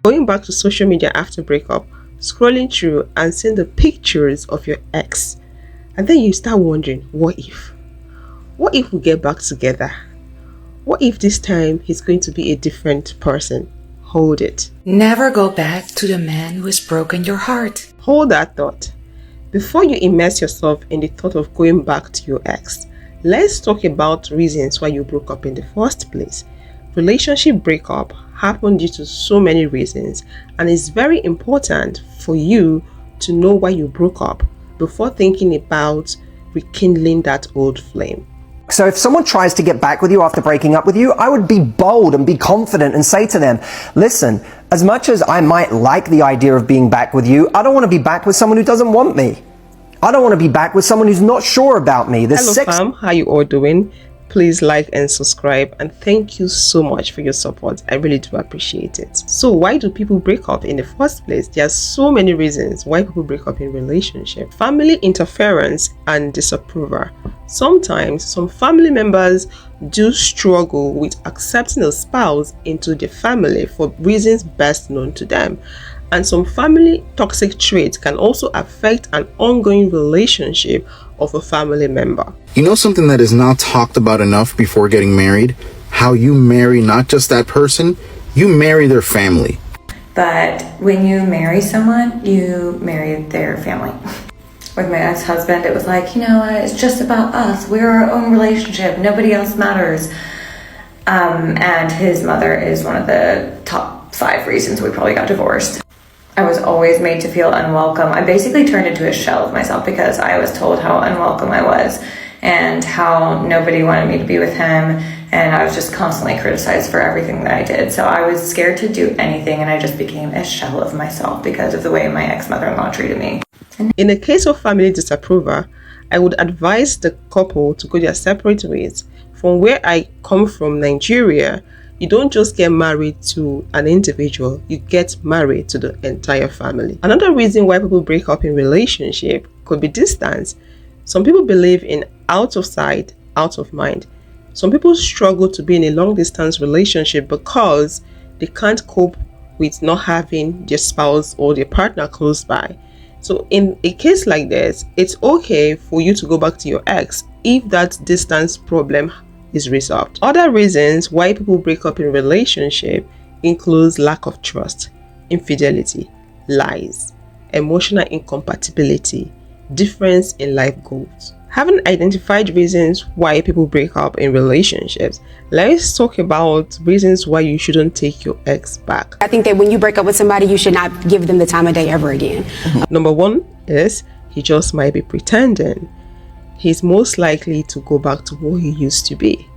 Going back to social media after breakup, scrolling through and seeing the pictures of your ex, and then you start wondering, what if? What if we get back together? What if this time he's going to be a different person? Hold it. Never go back to the man who has broken your heart. Hold that thought. Before you immerse yourself in the thought of going back to your ex, let's talk about reasons why you broke up in the first place. Relationship breakup happen due to so many reasons, and it's very important for you to know why you broke up before thinking about rekindling that old flame. So if someone tries to get back with you after breaking up with you, I would be bold and be confident and say to them, listen, as much as I might like the idea of being back with you, I don't want to be back with someone who doesn't want me. I don't want to be back with someone who's not sure about me. Hello fam, how you all doing? Please like and subscribe, and thank you so much for your support. I really do appreciate it. So why do people break up in the first place? There are so many reasons why people break up in relationship. Family interference and disapproval. Sometimes some family members do struggle with accepting a spouse into the family for reasons best known to them. And some family toxic traits can also affect an ongoing relationship of a family member. You know something that is not talked about enough before getting married? How you marry not just that person, you marry their family. But when you marry someone, you marry their family. With my ex-husband, it was like, it's just about us. We're our own relationship. Nobody else matters. And his mother is one of the top 5 reasons we probably got divorced. I was always made to feel unwelcome. I basically turned into a shell of myself because I was told how unwelcome I was and how nobody wanted me to be with him, and I was just constantly criticized for everything that I did. So I was scared to do anything, and I just became a shell of myself because of the way my ex-mother-in-law treated me. In the case of family disapproval, I would advise the couple to go their separate ways. From where I come from, Nigeria, you don't just get married to an individual, you get married to the entire family. Another reason why people break up in relationship could be distance. Some people believe in out of sight, out of mind. Some people struggle to be in a long distance relationship because they can't cope with not having their spouse or their partner close by. So in a case like this, it's okay for you to go back to your ex if that distance problem is resolved. Other reasons why people break up in relationship includes lack of trust, infidelity, lies, emotional incompatibility, difference in life goals. Having identified reasons why people break up in relationships, let's talk about reasons why you shouldn't take your ex back. I think that when you break up with somebody, you should not give them the time of day ever again. Number 1 is he just might be pretending. He's most likely to go back to what he used to be.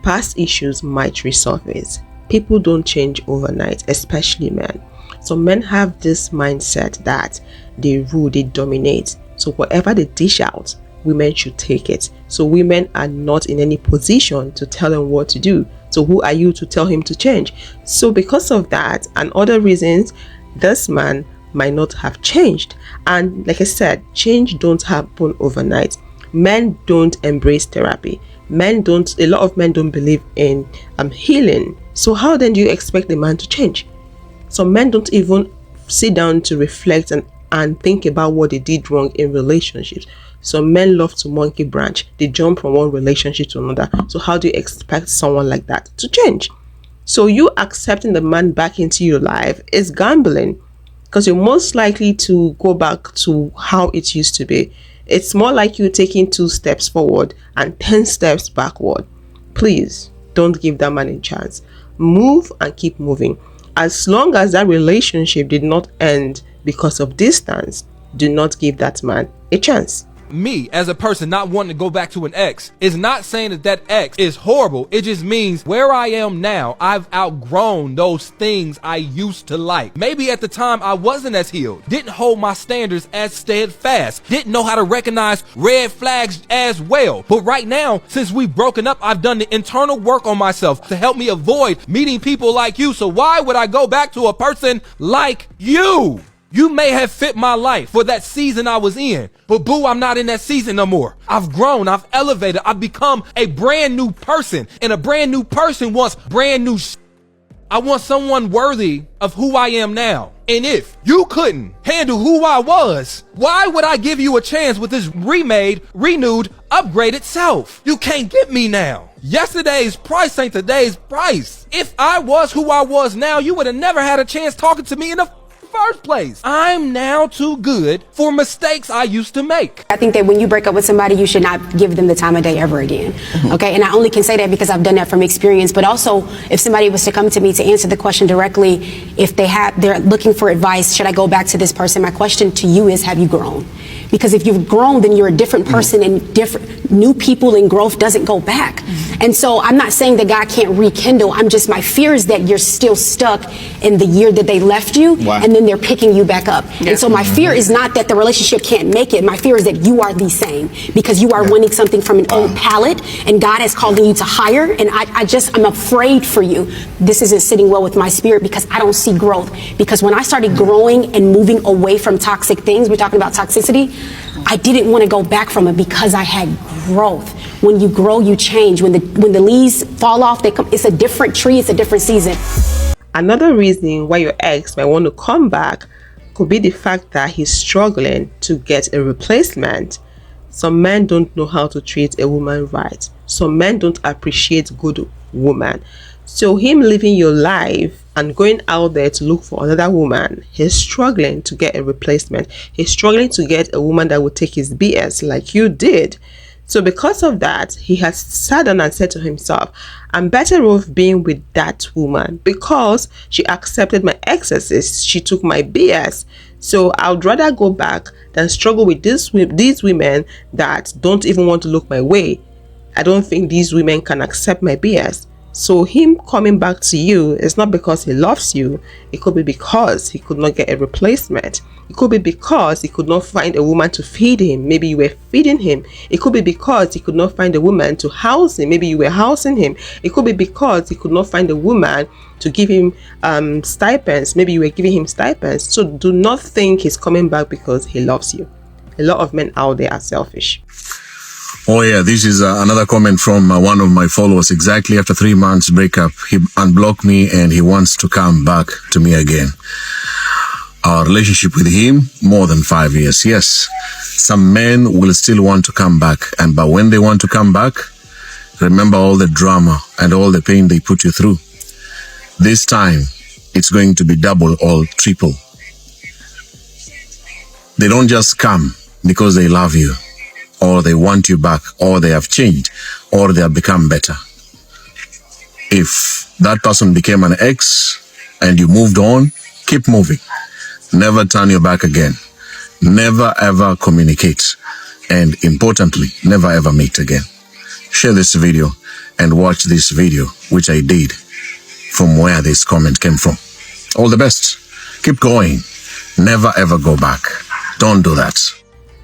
Past issues might resurface. People don't change overnight, especially men. So men have this mindset that they rule, they dominate. So whatever they dish out, women should take it. So women are not in any position to tell him what to do. So who are you to tell him to change? So because of that and other reasons, this man might not have changed. And like I said, change don't happen overnight. Men don't embrace therapy. A lot of men don't believe in healing. So how then do you expect the man to change? Some men don't even sit down to reflect and think about what they did wrong in relationships. Some men love to monkey branch. They jump from one relationship to another. So how do you expect someone like that to change? So you accepting the man back into your life is gambling, because you're most likely to go back to how it used to be. It's more like you taking 2 steps forward and 10 steps backward. Please don't give that man a chance. Move and keep moving. As long as that relationship did not end because of distance, do not give that man a chance. Me as a person not wanting to go back to an ex is not saying that that ex is horrible. It just means where I am now, I've outgrown those things I used to like. Maybe at the time I wasn't as healed, didn't hold my standards as steadfast, didn't know how to recognize red flags as well. But right now, since we've broken up, I've done the internal work on myself to help me avoid meeting people like you. So why would I go back to a person like you? You may have fit my life for that season I was in, but boo, I'm not in that season no more. I've grown, I've elevated, I've become a brand new person, and a brand new person wants brand new I want someone worthy of who I am now. And if you couldn't handle who I was, why would I give you a chance with this remade, renewed, upgraded self? You can't get me now. Yesterday's price ain't today's price. If I was who I was now, you would have never had a chance talking to me in the first place. I'm now too good for mistakes I used to make. I think that when you break up with somebody, you should not give them the time of day ever again. Okay, and I only can say that because I've done that from experience. But also, if somebody was to come to me to answer the question directly, if they're looking for advice, should I go back to this person? My question to you is, have you grown? Because if you've grown, then you're a different person, and different new people and growth doesn't go back. And so I'm not saying that God can't rekindle. My fear is that you're still stuck in the year that they left you, and then they're picking you back up. Yeah. And so my fear is not that the relationship can't make it. My fear is that you are the same, because you are wanting something from an old palette, and God is calling you to higher. And I'm afraid for you. This isn't sitting well with my spirit, because I don't see growth. Because when I started growing and moving away from toxic things, we're talking about toxicity, I didn't want to go back from it because I had growth. When you grow, you change. When the leaves fall off, it's a different tree, it's a different season. Another reason why your ex might want to come back could be the fact that he's struggling to get a replacement. Some men don't know how to treat a woman right. Some men don't appreciate good woman. So him living your life and going out there to look for another woman, he's struggling to get a replacement. He's struggling to get a woman that will take his BS like you did. So because of that, he has sat down and said to himself, I'm better off being with that woman because she accepted my excesses. She took my BS. So I would rather go back than struggle with these women that don't even want to look my way. I don't think these women can accept my BS. So him coming back to you is not because he loves you. It could be because he could not get a replacement. It could be because he could not find a woman to feed him. Maybe you were feeding him. It could be because he could not find a woman to house him. Maybe you were housing him. It could be because he could not find a woman to give him stipends. Maybe you were giving him stipends. So do not think he's coming back because he loves you. A lot of men out there are selfish. Oh yeah, this is another comment from one of my followers. Exactly after 3 months breakup, he unblocked me and he wants to come back to me again. Our relationship with him, more than 5 years. Yes, some men will still want to come back. But when they want to come back, remember all the drama and all the pain they put you through. This time, it's going to be double or triple. They don't just come because they love you, or they want you back, or they have changed, or they have become better. If that person became an ex and you moved on, keep moving. Never turn your back again. Never ever communicate. And importantly, never ever meet again. Share this video and watch this video, which I did from where this comment came from. All the best. Keep going. Never ever go back. Don't do that.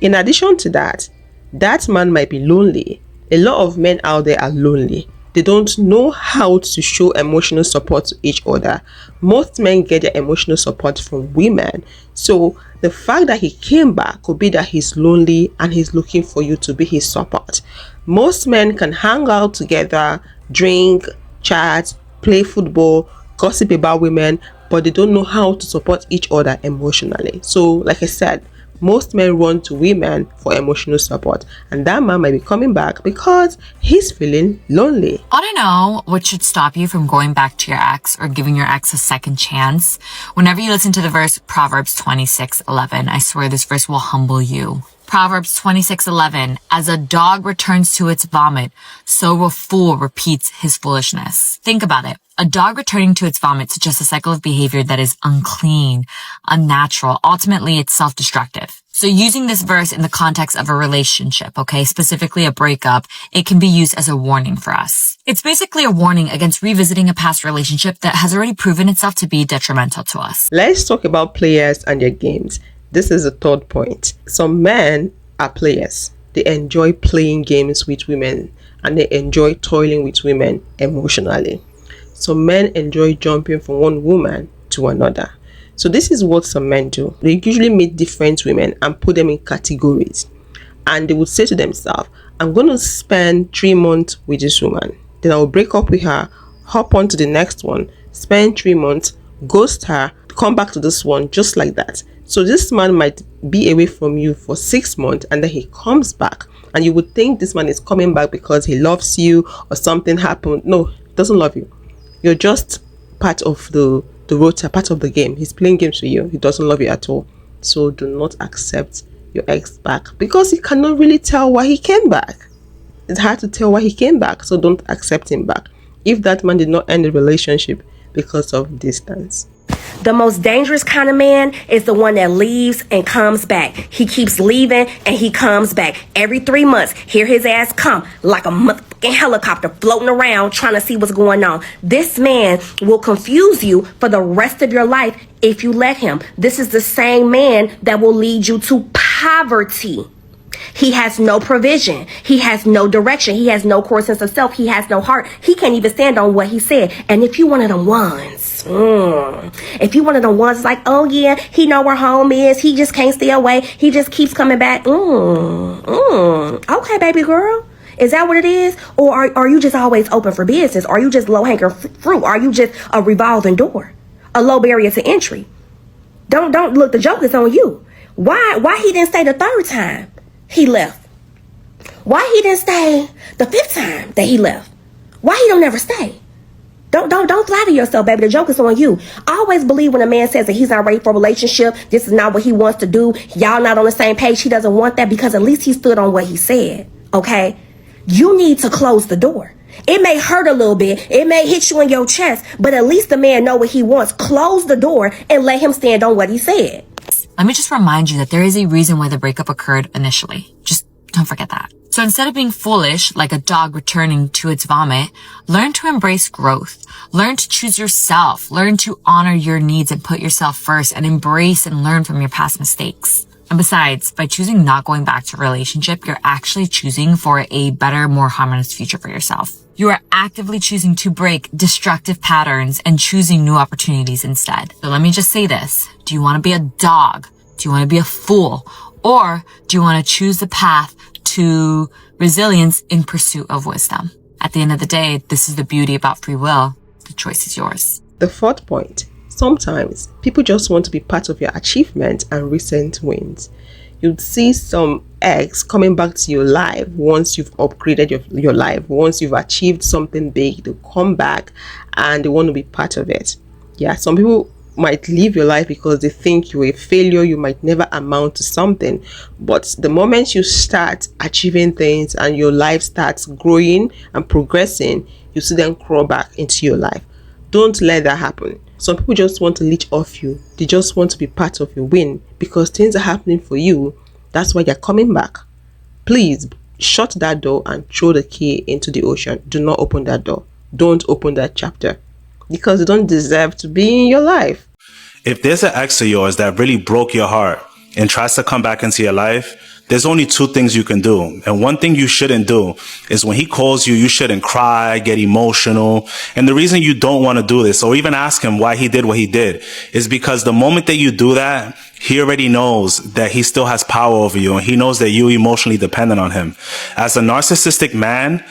In addition to that, that man might be lonely. A lot of men out there are lonely. They don't know how to show emotional support to each other. Most men get their emotional support from women. So the fact that he came back could be that he's lonely and he's looking for you to be his support. Most men can hang out together, drink, chat, play football, gossip about women, but they don't know how to support each other emotionally. So like I said, most men run to women for emotional support, and that man might be coming back because he's feeling lonely. I don't know what should stop you from going back to your ex or giving your ex a second chance. Whenever you listen to the verse Proverbs 26:11, I swear this verse will humble you. Proverbs 26:11, as a dog returns to its vomit, so a fool repeats his foolishness. Think about it. A dog returning to its vomit suggests a cycle of behavior that is unclean, unnatural. Ultimately, it's self-destructive. So using this verse in the context of a relationship, okay, specifically a breakup, it can be used as a warning for us. It's basically a warning against revisiting a past relationship that has already proven itself to be detrimental to us. Let's talk about players and their games. This is the third point. Some men are players. They enjoy playing games with women and they enjoy toiling with women emotionally. Some men enjoy jumping from one woman to another. So this is what some men do. They usually meet different women and put them in categories. And they would say to themselves, I'm going to spend 3 months with this woman. Then I will break up with her, hop on to the next one, spend 3 months, ghost her, come back to this one just like that. So this man might be away from you for 6 months and then he comes back, and you would think this man is coming back because he loves you or something happened. No, he doesn't love you. You're just part of the rota, part of the game. He's playing games with you. He doesn't love you at all. So do not accept your ex back, because you cannot really tell why he came back. It's hard to tell why he came back, so don't accept him back if that man did not end the relationship because of distance. The most dangerous kind of man is the one that leaves and comes back. He keeps leaving and he comes back. Every 3 months, hear his ass come like a motherfucking helicopter floating around trying to see what's going on. This man will confuse you for the rest of your life if you let him. This is the same man that will lead you to poverty. He has no provision. He has no direction. He has no core sense of self. He has no heart. He can't even stand on what he said. And if you one of them ones, if you one of them ones like, oh yeah, he know where home is. He just can't stay away. He just keeps coming back. Okay, baby girl. Is that what it is? Or are you just always open for business? Are you just low-hanging fruit? Are you just a revolving door? A low barrier to entry? Don't look, the joke is on you. Why he didn't stay the 3rd time he left? Why he didn't stay the 5th time that he left? Why he don't never stay? Don't flatter yourself, baby. The joke is on you. I always believe when a man says that he's not ready for a relationship, this is not what he wants to do, y'all not on the same page, he doesn't want that, because at least he stood on what he said, okay? You need to close the door. It may hurt a little bit. It may hit you in your chest, but at least the man know what he wants. Close the door and let him stand on what he said. Let me just remind you that there is a reason why the breakup occurred initially. Just don't forget that. So instead of being foolish, like a dog returning to its vomit, learn to embrace growth. Learn to choose yourself. Learn to honor your needs and put yourself first, and embrace and learn from your past mistakes. And besides, by choosing not going back to a relationship, you're actually choosing for a better, more harmonious future for yourself. You are actively choosing to break destructive patterns and choosing new opportunities instead. So let me just say this. Do you want to be a dog? Do you want to be a fool? Or do you want to choose the path to resilience in pursuit of wisdom? At the end of the day, this is the beauty about free will. The choice is yours. The 4th point. Sometimes people just want to be part of your achievement and recent wins. You'd see some ex coming back to your life once you've upgraded your life. Once you've achieved something big, they'll come back and they want to be part of it. Yeah, some people might leave your life because they think you're a failure, you might never amount to something. But the moment you start achieving things and your life starts growing and progressing, you see them crawl back into your life. Don't let that happen. Some people just want to leech off you. They just want to be part of your win because things are happening for you. That's why they're coming back. Please shut that door and throw the key into the ocean. Do not open that door. Don't open that chapter because they don't deserve to be in your life. If there's an ex of yours that really broke your heart and tries to come back into your life, there's only 2 things you can do. And one thing you shouldn't do is when he calls you, you shouldn't cry, get emotional. And the reason you don't want to do this, or even ask him why he did what he did, is because the moment that you do that, he already knows that he still has power over you, and he knows that you're emotionally dependent on him. As a narcissistic man,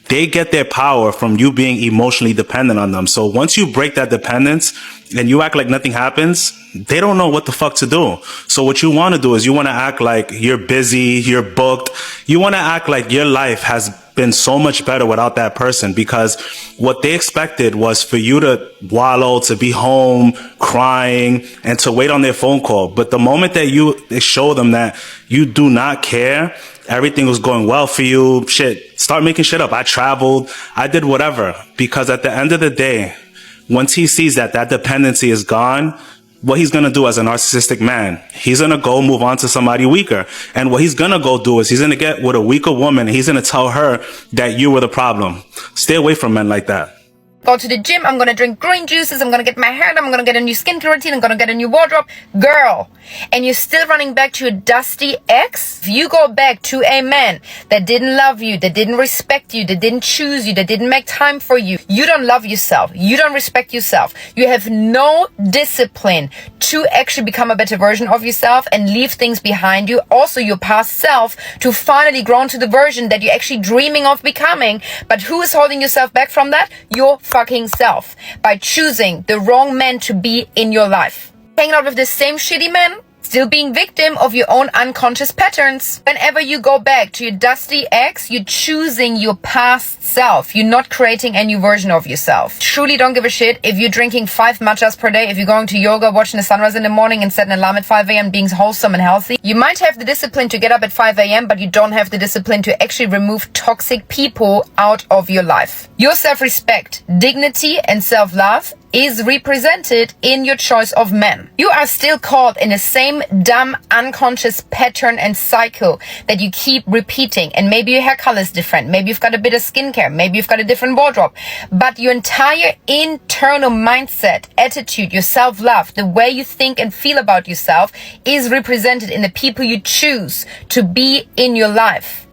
they get their power from you being emotionally dependent on them. So once you break that dependence and you act like nothing happens, they don't know what the fuck to do. So what you want to do is you want to act like you're busy, you're booked. You want to act like your life has been so much better without that person, because what they expected was for you to wallow, to be home crying, and to wait on their phone call. But the moment that you show them that you do not care, everything was going well for you, start making shit up. I traveled, I did whatever, because at the end of the day, once he sees that that dependency is gone, what he's going to do as a narcissistic man, he's going to go move on to somebody weaker. And what he's going to go do is he's going to get with a weaker woman and he's going to tell her that you were the problem. Stay away from men like that. Go to the gym, I'm gonna drink green juices, I'm gonna get my hair done, I'm gonna get a new skincare routine, I'm gonna get a new wardrobe. Girl, and you're still running back to a dusty ex? If you go back to a man that didn't love you, that didn't respect you, that didn't choose you, that didn't make time for you, you don't love yourself, you don't respect yourself, you have no discipline to actually become a better version of yourself and leave things behind you, also your past self, to finally grow into the version that you're actually dreaming of becoming. But who is holding yourself back from that? Your fucking self by choosing the wrong man to be in your life. Hanging out with the same shitty man, still being victim of your own unconscious patterns. Whenever you go back to your dusty ex, you're choosing your past self. You're not creating a new version of yourself. Truly don't give a shit if you're drinking 5 matchas per day, if you're going to yoga, watching the sunrise in the morning and setting an alarm at 5 a.m. being wholesome and healthy. You might have the discipline to get up at 5 a.m., but you don't have the discipline to actually remove toxic people out of your life. Your self-respect, dignity, and self-love is represented in your choice of men. You are still caught in the same dumb unconscious pattern and cycle that you keep repeating, and maybe your hair color is different, maybe you've got a bit of skincare, maybe you've got a different wardrobe, but your entire internal mindset, attitude, your self-love, the way you think and feel about yourself is represented in the people you choose to be in your life.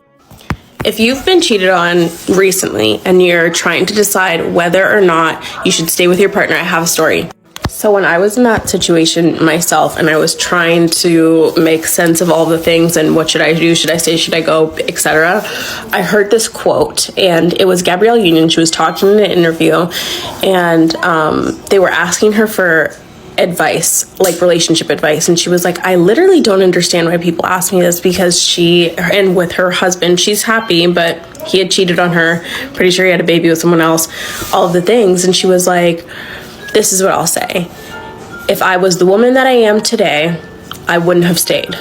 If you've been cheated on recently and you're trying to decide whether or not you should stay with your partner, I have a story. So when I was in that situation myself and I was trying to make sense of all the things and what should I do, should I stay, should I go, etc., I heard this quote, and it was Gabrielle Union. She was talking in an interview, and they were asking her for advice, like relationship advice, and she was like, I literally don't understand why people ask me this, because and with her husband, she's happy, but he had cheated on her, pretty sure he had a baby with someone else, all of the things. And she was like, this is what I'll say: if I was the woman that I am today, I wouldn't have stayed.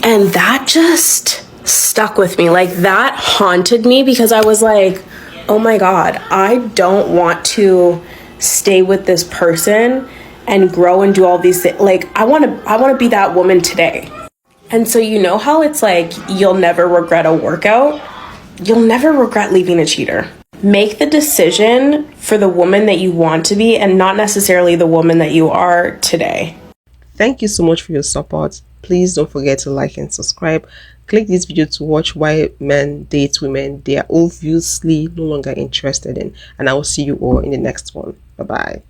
And that just stuck with me. Like, that haunted me, because I was like, oh my God, I don't want to stay with this person and grow and do all these things. Like, I want to be that woman today. And so, you know how it's like, you'll never regret a workout? You'll never regret leaving a cheater. Make the decision for the woman that you want to be, and not necessarily the woman that you are today. Thank you so much for your support. Please don't forget to like and subscribe. Click this video to watch why men date women they are obviously no longer interested in. And I will see you all in the next one. Bye-bye.